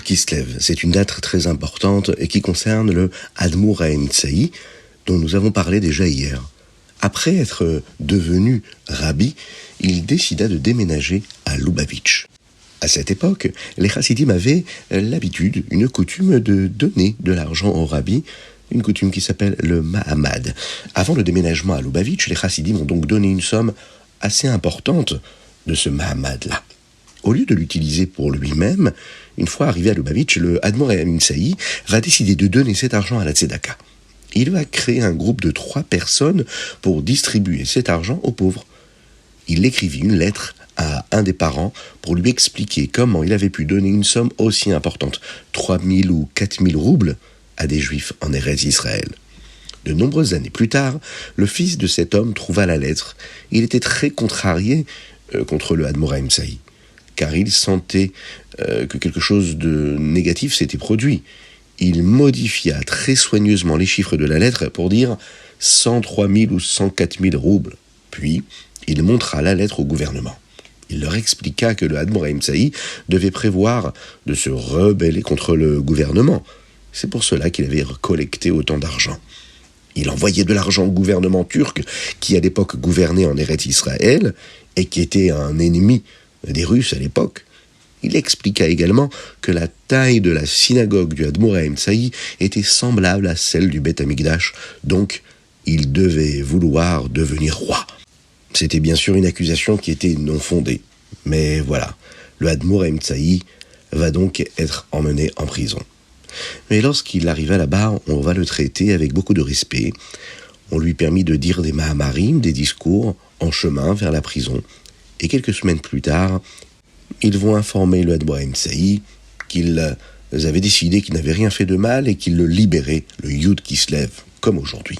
Kislev, c'est une date très importante et qui concerne le Admour Haïm-Tsaï, dont nous avons parlé déjà hier. Après être devenu rabbi, il décida de déménager à Lubavitch. À cette époque, les chassidim avaient l'habitude, une coutume de donner de l'argent aux rabbis, une coutume qui s'appelle le Mahamad. Avant le déménagement à Lubavitch, les chassidim ont donc donné une somme assez importante de ce Mahamad-là. Au lieu de l'utiliser pour lui-même, une fois arrivé à Lubavitch, le Admour Haïm-Tsaï va décider de donner cet argent à la tzedaka. Il va créer un groupe de 3 personnes pour distribuer cet argent aux pauvres. Il écrivit une lettre à un des parents pour lui expliquer comment il avait pu donner une somme aussi importante, 3000 ou 4000 roubles, à des juifs en Eretz Israël. De nombreuses années plus tard, le fils de cet homme trouva la lettre. Il était très contrarié contre le Admour Haïm-Tsaï, car il sentait que quelque chose de négatif s'était produit. Il modifia très soigneusement les chiffres de la lettre pour dire 103 000 ou 104 000 roubles. Puis, il montra la lettre au gouvernement. Il leur expliqua que le Admour Haïm-Tsaï devait prévoir de se rebeller contre le gouvernement. C'est pour cela qu'il avait collecté autant d'argent. Il envoyait de l'argent au gouvernement turc, qui à l'époque gouvernait en Eretz Israël, et qui était un ennemi des Russes à l'époque. Il expliqua également que la taille de la synagogue du Admour Haïm-Tsaï était semblable à celle du Beth Amikdash, donc il devait vouloir devenir roi. C'était bien sûr une accusation qui était non fondée, mais voilà, le Admour Haïm-Tsaï va donc être emmené en prison. Mais lorsqu'il arriva là-bas, on va le traiter avec beaucoup de respect. On lui permit de dire des mahamarim, des discours, en chemin vers la prison. Et quelques semaines plus tard, ils vont informer le Admour Haïm-Tsaï qu'ils avaient décidé qu'il n'avait rien fait de mal et qu'ils le libéraient, le Yud Kislev, comme aujourd'hui.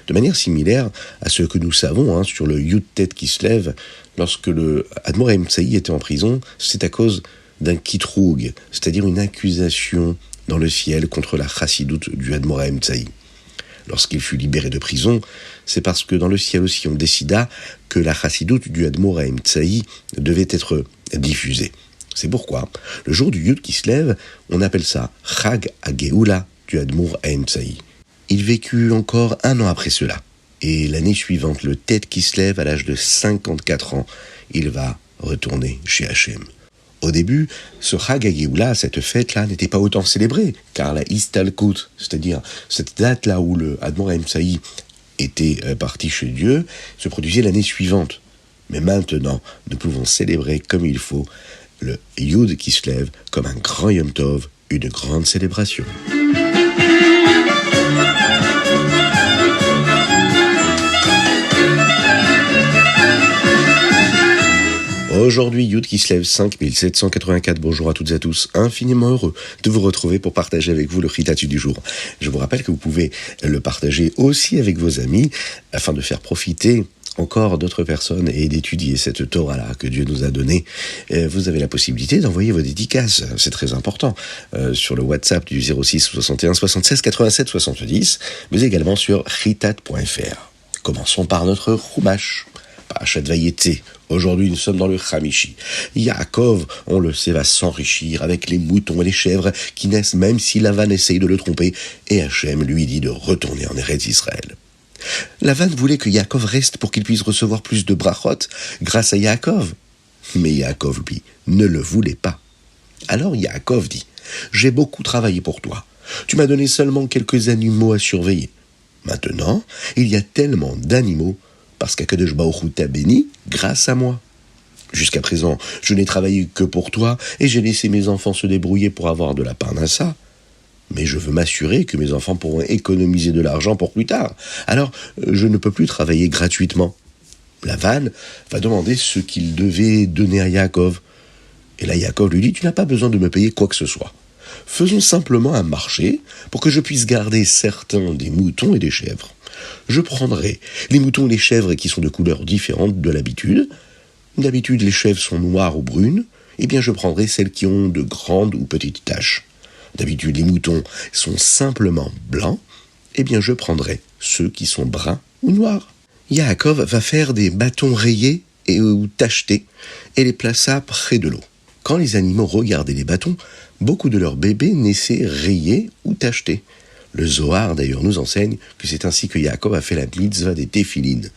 De manière similaire à ce que nous savons sur le Yud Tet Kislev, lorsque le Admour Haïm-Tsaï était en prison, c'est à cause d'un kitroug, c'est-à-dire une accusation dans le ciel contre la chassidoute du Admour Haïm-Tsaï. Lorsqu'il fut libéré de prison, c'est parce que dans le ciel aussi on décida que la chassidoute du Admour Haïm-Tsaï devait être diffusée. C'est pourquoi, le jour du Yud Kislev, on appelle ça Chag HaGeoula du Admour Haïm-Tsaï. Il vécut encore 1 an après cela. Et l'année suivante, le Tet Kislev, à l'âge de 54 ans, il va retourner chez Hachem. Au début, ce Chag HaGeoula, cette fête-là, n'était pas autant célébrée, car la Istalkut, c'est-à-dire cette date-là où le Admour Haïm-Tsaï était parti chez Dieu, se produisait l'année suivante. Mais maintenant, nous pouvons célébrer comme il faut le Yud Kislev comme un grand Yom Tov, une grande célébration. Aujourd'hui, Yud Kislev 5784, bonjour à toutes et à tous, infiniment heureux de vous retrouver pour partager avec vous le Chitatu du jour. Je vous rappelle que vous pouvez le partager aussi avec vos amis, afin de faire profiter encore d'autres personnes et d'étudier cette Torah-là que Dieu nous a donnée. Vous avez la possibilité d'envoyer vos dédicaces, c'est très important, sur le WhatsApp du 06 61 76 87 70, mais également sur chitat.fr. Commençons par notre Chumash, Parashat Vayetze. Aujourd'hui, nous sommes dans le Chamishi. Yaakov, on le sait, va s'enrichir avec les moutons et les chèvres qui naissent même si Lavan essaye de le tromper, et Hachem lui dit de retourner en Eretz Israël. Lavan voulait que Yaakov reste pour qu'il puisse recevoir plus de brachot grâce à Yaakov. Mais Yaakov, lui, ne le voulait pas. Alors Yaakov dit, « J'ai beaucoup travaillé pour toi. Tu m'as donné seulement quelques animaux à surveiller. Maintenant, il y a tellement d'animaux parce qu'Akadosh Baruch Hu t'a béni grâce à moi. Jusqu'à présent, je n'ai travaillé que pour toi et j'ai laissé mes enfants se débrouiller pour avoir de la parnassa. Mais je veux m'assurer que mes enfants pourront économiser de l'argent pour plus tard. Alors, je ne peux plus travailler gratuitement. » Lavan va demander ce qu'il devait donner à Yaakov. Et là, Yaakov lui dit, « Tu n'as pas besoin de me payer quoi que ce soit. Faisons simplement un marché pour que je puisse garder certains des moutons et des chèvres. Je prendrai les moutons et les chèvres qui sont de couleurs différentes de l'habitude. D'habitude, les chèvres sont noires ou brunes. Eh bien, je prendrai celles qui ont de grandes ou petites taches. D'habitude, les moutons sont simplement blancs. Eh bien, je prendrai ceux qui sont bruns ou noirs. » Yaakov va faire des bâtons rayés ou tachetés et les plaça près de l'eau. Quand les animaux regardaient les bâtons, beaucoup de leurs bébés naissaient rayés ou tachetés. Le Zohar, d'ailleurs, nous enseigne que c'est ainsi que Yaakov a fait la mitzvah des téphilines.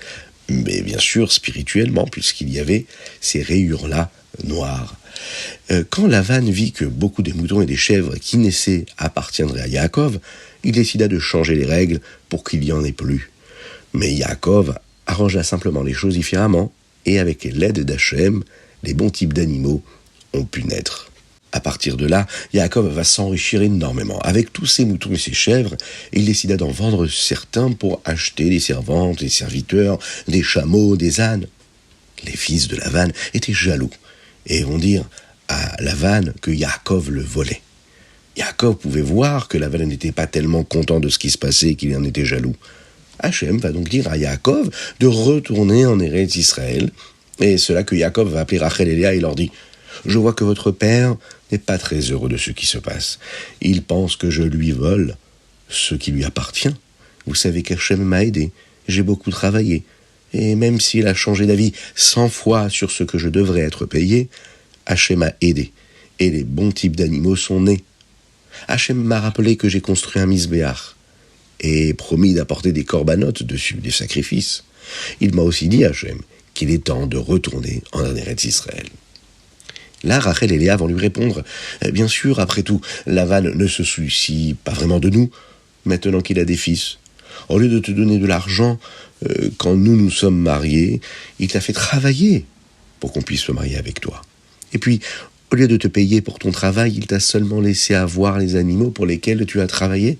Mais bien sûr, spirituellement, puisqu'il y avait ces rayures-là noires. Quand Lavan vit que beaucoup des moutons et des chèvres qui naissaient appartiendraient à Yaakov, il décida de changer les règles pour qu'il n'y en ait plus. Mais Yaakov arrangea simplement les choses différemment, et avec l'aide d'Hachem, les bons types d'animaux ont pu naître. À partir de là, Yaakov va s'enrichir énormément. Avec tous ses moutons et ses chèvres, il décida d'en vendre certains pour acheter des servantes, des serviteurs, des chameaux, des ânes. Les fils de Lavan étaient jaloux et vont dire à Lavan que Yaakov le volait. Yaakov pouvait voir que Lavan n'était pas tellement content de ce qui se passait qu'il en était jaloux. Hachem va donc dire à Yaakov de retourner en Eretz Israël, et c'est là que Yaakov va appeler Rachel et Léa et leur dit « Je vois que votre père n'est pas très heureux de ce qui se passe. Il pense que je lui vole ce qui lui appartient. Vous savez qu'Hachem m'a aidé, j'ai beaucoup travaillé, et même s'il a changé d'avis 100 fois sur ce que je devrais être payé, Hachem m'a aidé, et les bons types d'animaux sont nés. Hachem m'a rappelé que j'ai construit un misbéach, et promis d'apporter des corbanotes dessus, des sacrifices. Il m'a aussi dit, Hachem, qu'il est temps de retourner en Eretz Israël. » Là, Rachel et Léa vont lui répondre « Bien sûr, après tout, Lavan ne se soucie pas vraiment de nous, maintenant qu'il a des fils. Au lieu de te donner de l'argent, quand nous sommes mariés, il t'a fait travailler pour qu'on puisse se marier avec toi. Et puis, au lieu de te payer pour ton travail, il t'a seulement laissé avoir les animaux pour lesquels tu as travaillé.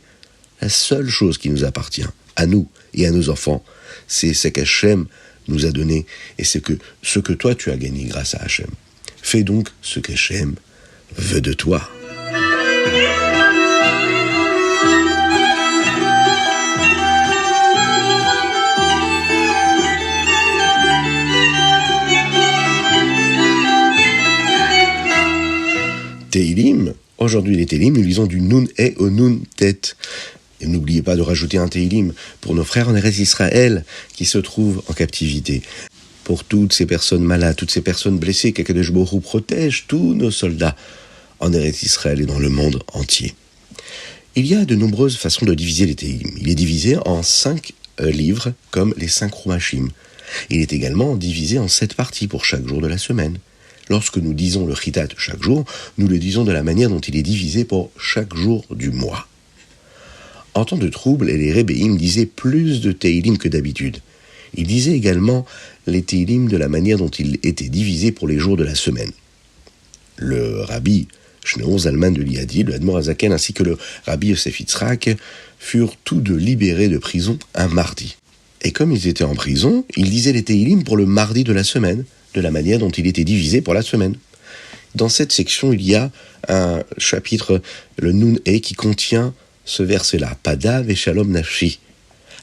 La seule chose qui nous appartient, à nous et à nos enfants, c'est ce qu'Hachem nous a donné et ce que toi tu as gagné grâce à Hachem. Fais donc ce qu'Hachem veut de toi. Tehillim, aujourd'hui les Tehillim, nous lisons du Nun et au Nun Tet. Et n'oubliez pas de rajouter un Tehillim pour nos frères en Eretz Israël qui se trouvent en captivité. Pour toutes ces personnes malades, toutes ces personnes blessées, qu'Akadosh Baruch Hu protège tous nos soldats en Eretz Israël et dans le monde entier. Il y a de nombreuses façons de diviser les Tehillim. Il est divisé en 5 livres, comme les 5 Rumashim. Il est également divisé en 7 parties pour chaque jour de la semaine. Lorsque nous disons le Chitat chaque jour, nous le disons de la manière dont il est divisé pour chaque jour du mois. En temps de trouble, les Rebbeim disaient plus de Tehillim que d'habitude. Ils disaient également les Tehillim de la manière dont ils étaient divisés pour les jours de la semaine. Le rabbi Shneor Zalman de Liadi, le Admor Hazaken ainsi que le rabbi Yosef Yitzhak furent tous deux libérés de prison un mardi. Et comme ils étaient en prison, ils disaient les Tehillim pour le mardi de la semaine, de la manière dont il était divisé pour la semaine. Dans cette section, il y a un chapitre, le Nun E, qui contient ce verset-là, Pada veshalom nafshi.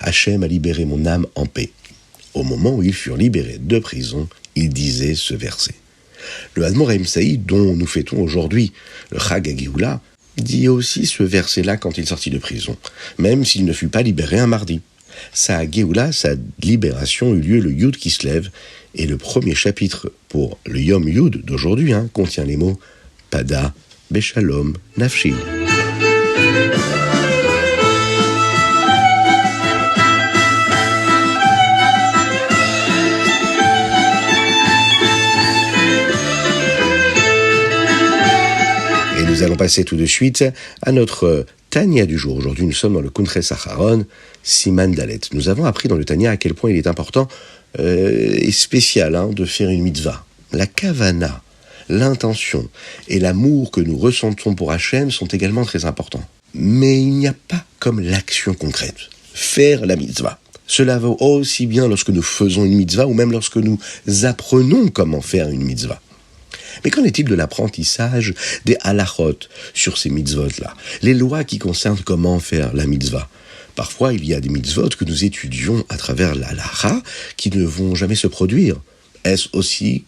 Hachem a libéré mon âme en paix. Au moment où ils furent libérés de prison, ils disaient ce verset. Le Admor Haim Saïd, dont nous fêtons aujourd'hui le Chag HaGeoula, dit aussi ce verset-là quand il sortit de prison, même s'il ne fut pas libéré un mardi. Sa Géoula, sa libération eut lieu le Yud qui se lève, et le premier chapitre pour le Yom Yud d'aujourd'hui contient les mots Pada Beshalom Nafshi. Nous allons passer tout de suite à notre Tania du jour. Aujourd'hui, nous sommes dans le Kuntres Acharon, Siman Dalet. Nous avons appris dans le Tania à quel point il est important et spécial de faire une mitzvah. La kavana, l'intention et l'amour que nous ressentons pour Hachem sont également très importants. Mais il n'y a pas comme l'action concrète. Faire la mitzvah. Cela vaut aussi bien lorsque nous faisons une mitzvah ou même lorsque nous apprenons comment faire une mitzvah. Mais qu'en est-il de l'apprentissage des halachot sur ces mitzvot-là? Les lois qui concernent comment faire la mitzvah. Parfois, il y a des mitzvot que nous étudions à travers l'halacha qui ne vont jamais se produire. Est-ce aussi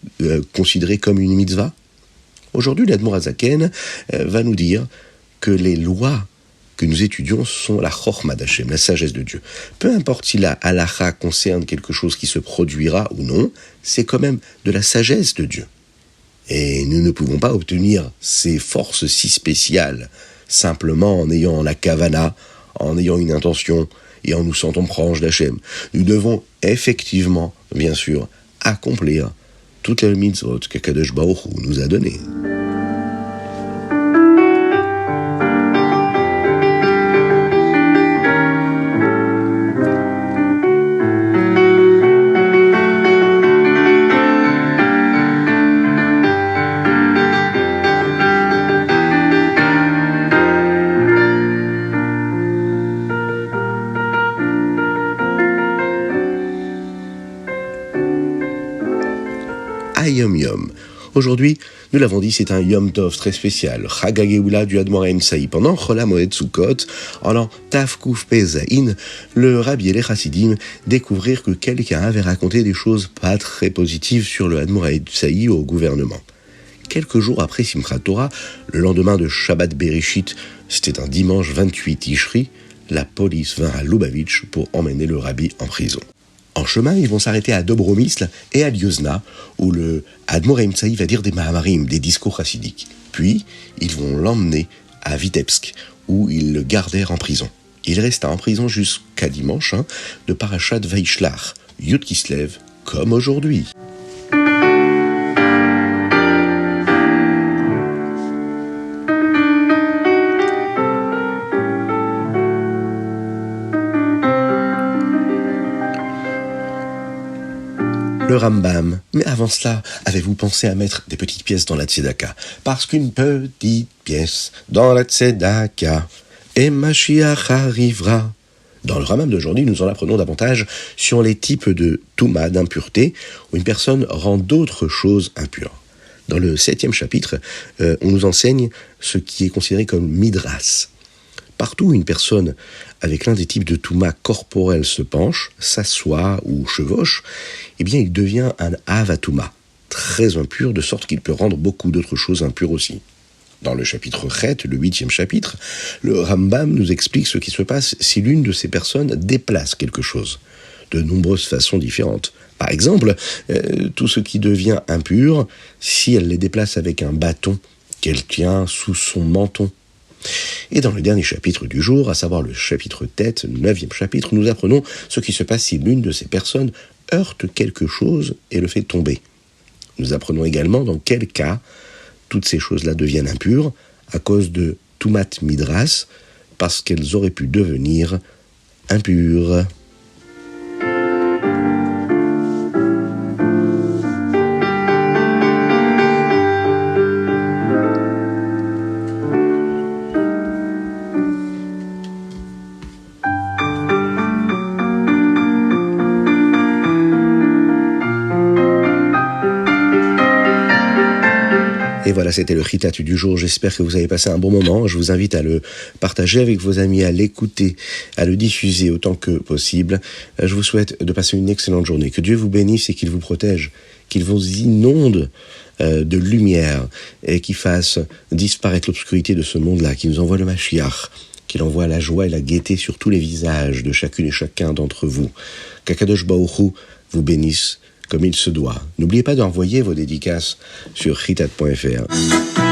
considéré comme une mitzvah? Aujourd'hui, l'Admor Hazaken va nous dire que les lois que nous étudions sont la chorma d'Hachem, la sagesse de Dieu. Peu importe si la halacha concerne quelque chose qui se produira ou non, c'est quand même de la sagesse de Dieu. Et nous ne pouvons pas obtenir ces forces si spéciales simplement en ayant la kavana, en ayant une intention et en nous sentant proches d'Hachem. Nous devons effectivement, bien sûr, accomplir toutes les mitzvot qu'Akadosh Baruch Hu nous a données. Yom Yom. Aujourd'hui, nous l'avons dit, c'est un Yom Tov très spécial, Chag HaGeoula du Admor HaEmsaï. Pendant Chol HaMoed Sukkot, en l'an Tav Kuf Pei Zayin, le Rabbi et les Chassidim découvrirent que quelqu'un avait raconté des choses pas très positives sur le Admor HaEmsaï au gouvernement. Quelques jours après Simchat Torah, le lendemain de Shabbat Bereshit, c'était un dimanche 28 Tishri, la police vint à Lubavitch pour emmener le Rabbi en prison. En chemin, ils vont s'arrêter à Dobromisl et à Liozna, où le Admor HaEmsaï va dire des Mahamarim, des discours chassidiques. Puis, ils vont l'emmener à Vitebsk, où ils le gardèrent en prison. Il resta en prison jusqu'à dimanche, de Parashat Vaishlach, Yud Kislev, comme aujourd'hui. Le Rambam. Mais avant cela, avez-vous pensé à mettre des petites pièces dans la tzedaka? Parce qu'une petite pièce dans la tzedaka, et Mashiach arrivera. Dans le Rambam d'aujourd'hui, nous en apprenons davantage sur les types de touma, d'impureté, où une personne rend d'autres choses impures. Dans le 7e chapitre, on nous enseigne ce qui est considéré comme midras. Partout où une personne avec l'un des types de touma corporelle se penche, s'assoit ou chevauche, eh bien il devient un avatouma, très impur, de sorte qu'il peut rendre beaucoup d'autres choses impures aussi. Dans le chapitre Chet, le 8e chapitre, le Rambam nous explique ce qui se passe si l'une de ces personnes déplace quelque chose, de nombreuses façons différentes. Par exemple, tout ce qui devient impur, si elle les déplace avec un bâton qu'elle tient sous son menton. Et dans le dernier chapitre du jour, à savoir le chapitre Tête, le 9e chapitre, nous apprenons ce qui se passe si l'une de ces personnes heurte quelque chose et le fait tomber. Nous apprenons également dans quel cas toutes ces choses-là deviennent impures à cause de Tumat Midras, parce qu'elles auraient pu devenir impures. Et voilà, c'était le Chitat du jour. J'espère que vous avez passé un bon moment. Je vous invite à le partager avec vos amis, à l'écouter, à le diffuser autant que possible. Je vous souhaite de passer une excellente journée. Que Dieu vous bénisse et qu'il vous protège, qu'il vous inonde de lumière et qu'il fasse disparaître l'obscurité de ce monde-là, qu'il nous envoie le Mashiach, qu'il envoie la joie et la gaieté sur tous les visages de chacune et chacun d'entre vous. Qu'Akadosh Baruch Hu vous bénisse comme il se doit. N'oubliez pas d'envoyer vos dédicaces sur chitat.fr.